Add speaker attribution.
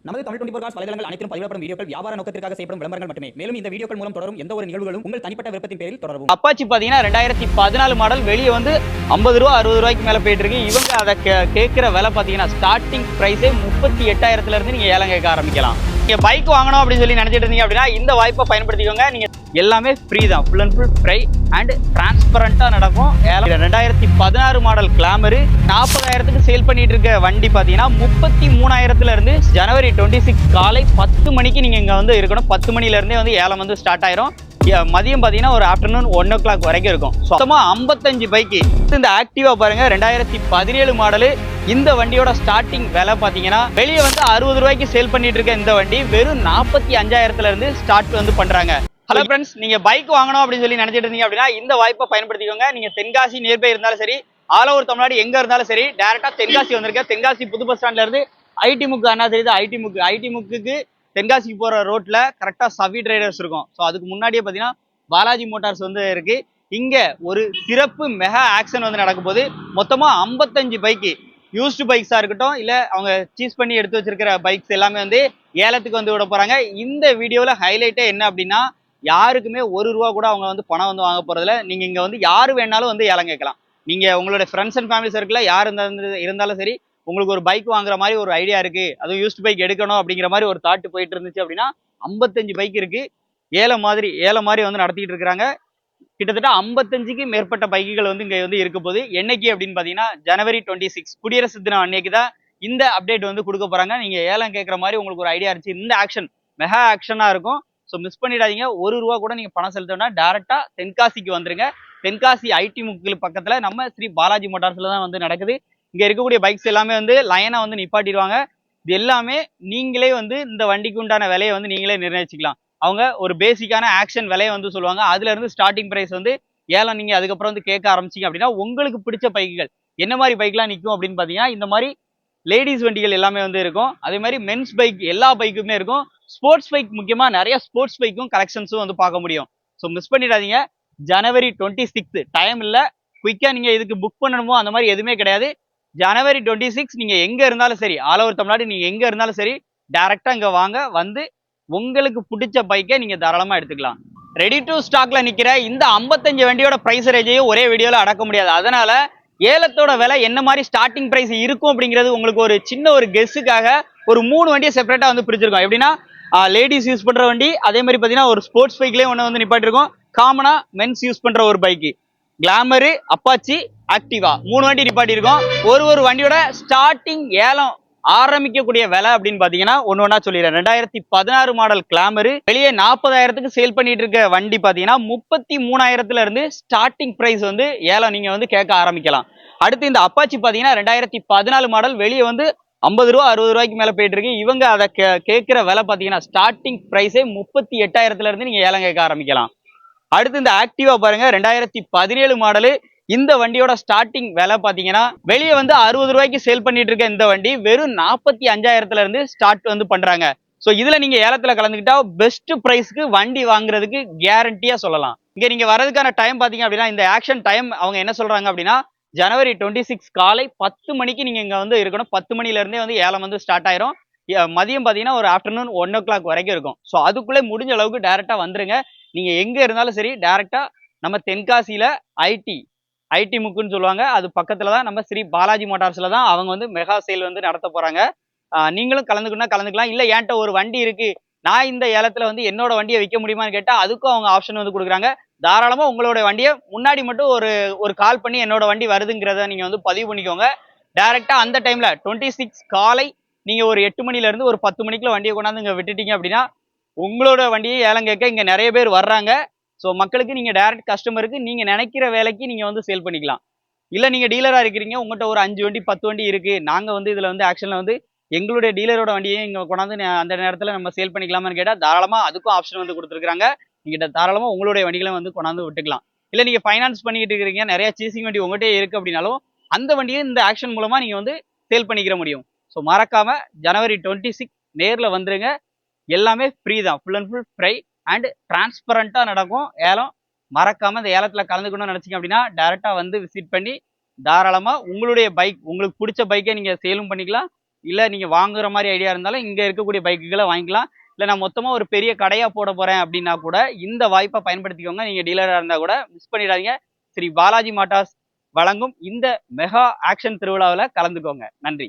Speaker 1: நமது தமிழ் 24 காஸ் வலைதளங்கள் அனைத்தும் பதிவிடப்படும் வீடியோக்கள் வியாபார நோக்கத்திற்காக செய்யப்படும் விளம்பரங்கள் மட்டுமே. மேலும் இந்த வீடியோக்கள் மூலம் தொடரும் எந்த ஒரு நிகழ்வுகளும் உங்கள் தனிப்பட்ட விருப்பத்தின் பேரில் தொடரவும்.
Speaker 2: அப்பாச்சி பாத்தீங்கன்னா 2014 மாடல் வெளியே வந்து 50 ரூபா 60 ரூபாய்க்கு மேல போயிட்டு இருக்கு. இவங்க அதை கேட்கிற விலை பாத்தீங்கன்னா ஸ்டார்டிங் பிரைஸே 38,000 இருந்து நீங்க ஏலம் கேட்க ஆரம்பிக்கலாம். நீங்க பைக் வாங்கணும் அப்படின்னு சொல்லி நினைச்சிட்டு இருந்தீங்க அப்படின்னா இந்த வாய்ப்பை பயன்படுத்திக்கோங்க. நீங்க எல்லாமே ஃப்ரீ தான், full and full free and டிரான்ஸ்பரண்டா நடக்கும். 2016 மாடல் கிளாமரு 40,000க்கு சேல் பண்ணிட்டு இருக்க வண்டி பாத்தீங்கன்னா 33,000 இருந்து ஜனவரி 26 காலை 10 மணிக்கு நீங்க இங்க வந்து இருக்கணும். 10 மணில இருந்தே வந்து ஏலம் வந்து ஸ்டார்ட் ஆயிரும். மதியம் பாத்தீங்கன்னா ஒரு ஆஃப்டர்நூன் 1 o'clock வரைக்கும் இருக்கும். மொத்தமா 55 பைக்கு. இந்த ஆக்டிவா பாருங்க 2017 மாடலு. இந்த வண்டியோட ஸ்டார்டிங் விலை பாத்தீங்கன்னா வெளியே வந்து 60 ரூபாய்க்கு சேல் பண்ணிட்டு இருக்க இந்த வண்டி வெறும் 45,000 இருந்து ஸ்டார்ட் வந்து பண்றாங்க. ஹலோ ஃப்ரெண்ட்ஸ், நீங்க பைக் வாங்கணும் அப்படின்னு சொல்லி நினைச்சிட்டு இருந்தீங்க அப்படின்னா இந்த வாய்ப்பை பயன்படுத்திக்கோங்க. நீங்க தென்காசி நியர்பை இருந்தாலும் சரி, ஆல் ஓவர் தமிழ்நாடு எங்க இருந்தாலும் சரி, டைரக்டா தென்காசி வந்திருக்க. தென்காசி புது பஸ் ஸ்டாண்ட்ல இருந்து ஐடி முக்கு அண்ணா தெரியுது, ஐடி முக்குக்கு தென்காசிக்கு போற ரோட்ல கரெக்டா சவி டிரைடர்ஸ் இருக்கும். ஸோ அதுக்கு முன்னாடியே பாத்தீங்கன்னா பாலாஜி மோட்டார்ஸ் வந்து இருக்கு. இங்க ஒரு சிறப்பு மெகா ஆக்ஷன் வந்து நடக்கும் போது மொத்தமா 55 பைக்கு, யூஸ்டு பைக்ஸா இருக்கட்டும் இல்ல அவங்க சீஸ் பண்ணி எடுத்து வச்சிருக்கிற பைக்ஸ் எல்லாமே வந்து ஏலத்துக்கு வந்து விட போறாங்க. இந்த வீடியோல ஹைலைட்டே என்ன அப்படின்னா, யாருக்குமே 1 ரூபா கூட அவங்க வந்து பணம் வந்து வாங்க போறதுல. நீங்க இங்க வந்து யாரு வேணாலும் வந்து ஏலம் கேட்கலாம். நீங்க உங்களோட ஃப்ரெண்ட்ஸ் அண்ட் ஃபேமிலி சர்க்கிள் யார் இருந்தாலும் சரி, உங்களுக்கு ஒரு பைக் வாங்குற மாதிரி ஒரு ஐடியா இருக்கு, அதுவும் யூஸ்டு பைக் எடுக்கணும் அப்படிங்கிற மாதிரி ஒரு தாட் போயிட்டு இருந்துச்சு அப்படின்னா 55 பைக் இருக்கு. ஏலம் மாதிரி வந்து நடத்திட்டு இருக்காங்க. கிட்டத்தட்ட 55க்கு மேற்பட்ட பைக்குகள் வந்து இங்க வந்து இருக்க போது. என்னைக்கு அப்படின்னு பாத்தீங்கன்னா ஜனவரி 26 குடியரசு தினம் அன்னைக்கு தான் இந்த அப்டேட் வந்து கொடுக்க போறாங்க. நீங்க ஏலம் கேட்கற மாதிரி உங்களுக்கு ஒரு ஐடியா இருந்துச்சு, இந்த ஆக்ஷன் மெகா ஆக்ஷனா இருக்கும். ஸோ மிஸ் பண்ணிடாதீங்க. 1 ரூபா கூட நீங்க பணம் செலுத்தணும்னா டேரக்டா தென்காசிக்கு வந்துருங்க. தென்காசி ஐடி முக்கு பக்கத்துல நம்ம ஸ்ரீ பாலாஜி மோட்டார்ஸ்ல தான் வந்து நடக்குது. இங்க இருக்கக்கூடிய பைக்ஸ் எல்லாமே வந்து லைனா வந்து நிப்பாட்டிடுவாங்க. இது எல்லாமே நீங்களே வந்து இந்த வண்டிக்கு உண்டான விலையை வந்து நீங்களே நிர்ணயிச்சுக்கலாம். அவங்க ஒரு பேசிக்கான ஆக்ஷன் விலையை வந்து சொல்லுவாங்க. அதுல இருந்து ஸ்டார்டிங் பிரைஸ் வந்து ஏலம் நீங்க அதுக்கப்புறம் வந்து கேட்க ஆரம்பிச்சிங்க அப்படின்னா உங்களுக்கு பிடிச்ச பைக்குகள் என்ன மாதிரி பைக்லாம் நிற்கும் அப்படின்னு பாத்தீங்கன்னா இந்த மாதிரி லேடிஸ் வண்டிகள் எல்லாமே வந்து இருக்கும். அதே மாதிரி மென்ஸ் பைக் எல்லா பைக்குமே இருக்கும். ஸ்போர்ட்ஸ் பைக் முக்கியமா நிறைய ஸ்போர்ட்ஸ் பைக்கும் கலெக்ஷன்ஸும் வந்து பார்க்க முடியும். ஸோ மிஸ் பண்ணிடாதீங்க. ஜனவரி 26 டைம் இல்ல, குயிக்கா நீங்க இதுக்கு புக் பண்ணணுமோ அந்த மாதிரி எதுவுமே கிடையாது. ஜனவரி 26 நீங்க எங்க இருந்தாலும் சரி, ஆல் ஓவர் தமிழ்நாடு நீங்க எங்க இருந்தாலும் சரி, டைரக்டா இங்க வாங்க. வந்து உங்களுக்கு பிடிச்ச பைக்கை நீங்க தாராளமா எடுத்துக்கலாம். ரெடி டு ஸ்டாக்ல நிக்கிற இந்த 55 வண்டியோட பிரைஸ் ரேஞ்சையும் ஒரே வீடியோல அடக்க முடியாது. அதனால ஏலத்தோட விலை என்ன மாதிரி ஸ்டார்டிங் பிரைஸ் இருக்கும் அப்படிங்கிறது உங்களுக்கு ஒரு சின்ன ஒரு கெஸ்ஸுக்காக ஒரு 3 வண்டியை செப்பரேட்டா வந்து பிரிச்சிருக்கோம். எப்படின்னா லேடிஸ் யூஸ் பண்ற வண்டி, அதே மாதிரி பாத்தீங்கன்னா ஒரு ஸ்போர்ட்ஸ் பைக்லயே ஒண்ணு வந்து நிப்பாட்டிருக்கோம். காமனா மென்ஸ் யூஸ் பண்ற ஒரு பைக்கு கிளாமரு, அப்பாச்சி, ஆக்டிவா 3 வண்டி நிப்பாட்டிருக்கோம். ஒரு வண்டியோட ஸ்டார்டிங் ஏலம் ஆரம்பிக்கக்கூடிய விலை அப்படின்னு பாத்தீங்கன்னா ஒண்ணா சொல்லிடுறேன். 2016 மாடல் கிளாமரு வெளியே 40,000க்கு சேல் பண்ணிட்டு இருக்க வண்டி பாத்தீங்கன்னா 33,000 இருந்து ஸ்டார்டிங் பிரைஸ் வந்து ஏலம் நீங்க வந்து கேட்க ஆரம்பிக்கலாம். அடுத்து இந்த அப்பாச்சி பாத்தீங்கன்னா 2014 மாடல் வெளியே வந்து 50 ரூபா 60 ரூபாய்க்கு மேல போயிட்டு இருக்கு. இவங்க அதை கேட்கிற விலை பாத்தீங்கன்னா ஸ்டார்டிங் பிரைஸே 38,000 இருந்து நீங்க ஏலம் கேட்க ஆரம்பிக்கலாம். அடுத்து இந்த ஆக்டிவா பாருங்க 2017 மாடலு. இந்த வண்டியோட ஸ்டார்டிங் விலை பாத்தீங்கன்னா வெளியே வந்து 60 ரூபாய்க்கு சேல் பண்ணிட்டு இருக்க இந்த வண்டி வெறும் 45,000 இருந்து ஸ்டார்ட் வந்து பண்றாங்க. ஸோ இதுல நீங்க ஏலத்துல கலந்துக்கிட்டா பெஸ்ட் பிரைஸ்க்கு வண்டி வாங்குறதுக்கு கேரண்டியா சொல்லலாம். இங்க நீங்க வரதுக்கான டைம் பாத்தீங்க அப்படின்னா இந்த ஆக்ஷன் டைம் அவங்க என்ன சொல்றாங்க அப்படின்னா ஜனவரி 26 காலை 10 மணிக்கு நீங்க இங்க வந்து இருக்கணும். 10 மணில இருந்தே வந்து ஏலம் வந்து ஸ்டார்ட் ஆயிரும். மதியம் பாத்தீங்கன்னா ஒரு ஆஃப்டர்நூன் 1 o'clock வரைக்கும் இருக்கும். ஸோ அதுக்குள்ளே முடிஞ்ச அளவுக்கு டைரக்டா வந்துருங்க. நீங்க எங்க இருந்தாலும் சரி, டைரக்டா நம்ம தென்காசியில ஐடி முக்குன்னு சொல்லுவாங்க, அது பக்கத்துல தான் நம்ம ஸ்ரீ பாலாஜி மோட்டார்ஸ்ல தான் அவங்க வந்து மெகா சேல் வந்து நடத்த போறாங்க. நீங்களும் கலந்துக்கலாம். இல்ல என்கிட்ட ஒரு வண்டி இருக்கு, நான் இந்த ஏலத்துல வந்து என்னோட வண்டியை விற்க முடியுமான்னு கேட்டா அதுக்கும் அவங்க ஆப்ஷன் வந்து கொடுக்குறாங்க. தாராளமா உங்களோட வண்டியை முன்னாடி மட்டும் ஒரு கால் பண்ணி என்னோட வண்டி வருதுங்கிறத நீங்க வந்து பதிவு பண்ணிக்கோங்க. டைரக்டா அந்த டைம்ல 26 காலை நீங்க ஒரு 8 மணில இருந்து ஒரு 10 மணிக்குள்ள வண்டியை கொண்டாந்து இங்க விட்டுட்டீங்க அப்படின்னா உங்களோட வண்டியை ஏலம் கேட்க இங்க நிறைய பேர் வர்றாங்க. ஸோ மக்களுக்கு நீங்க டைரக்ட் கஸ்டமருக்கு நீங்க நினைக்கிற வேலைக்கு நீங்க வந்து சேல் பண்ணிக்கலாம். இல்ல நீங்க டீலரா இருக்கிறீங்க, உங்கள்கிட்ட ஒரு 5 வண்டி 10 வண்டி இருக்கு, நாங்க வந்து இதுல வந்து ஆக்ஷன்ல வந்து எங்களுடைய டீலரோட வண்டியை இங்க கொண்டாந்து அந்த நேரத்துல நம்ம சேல் பண்ணிக்கலாமான்னு கேட்டா தாராளமா அதுக்கும் ஆப்ஷன் வந்து கொடுத்துருக்காங்க. நீங்க தாராளமா உங்களுடைய வண்டிகளை வந்து கொண்டாந்து விட்டுக்கலாம். இல்ல நீங்க ஃபைனான்ஸ் பண்ணிக்கிட்டு இருக்கிறீங்க, நிறைய சீசிங் வண்டி உங்கள்கிட்ட இருக்கு அப்படின்னாலும் அந்த வண்டியை இந்த ஆக்ஷன் மூலமா நீங்க வந்து சேல் பண்ணிக்கிற முடியும். ஸோ மறக்காம ஜனவரி 26 நேர்ல வந்துருங்க. எல்லாமே ஃப்ரீ தான், full and full free and டிரான்ஸ்பரண்டா நடக்கும் ஏலம். மறக்காம இந்த ஏலத்துல கலந்துக்கணும்னு நினைச்சீங்க அப்படின்னா டைரக்டா வந்து விசிட் பண்ணி தாராளமா உங்களுடைய பைக், உங்களுக்கு பிடிச்ச பைக்கை நீங்க சேலும் பண்ணிக்கலாம். இல்லை நீங்கள் வாங்குற மாதிரி ஐடியா இருந்தாலும் இங்கே இருக்கக்கூடிய பைக்குகளை வாங்கிக்கலாம். இல்லை நான் மொத்தமாக ஒரு பெரிய கடையாக போட போகிறேன் அப்படின்னா கூட இந்த வாய்ப்பை பயன்படுத்திக்கோங்க. நீங்கள் டீலராக இருந்தால் கூட மிஸ் பண்ணிடாதீங்க. ஸ்ரீ பாலாஜி மோட்டார்ஸ் வழங்கும் இந்த மெகா ஆக்ஷன் திருவிழாவில் கலந்துக்கோங்க. நன்றி.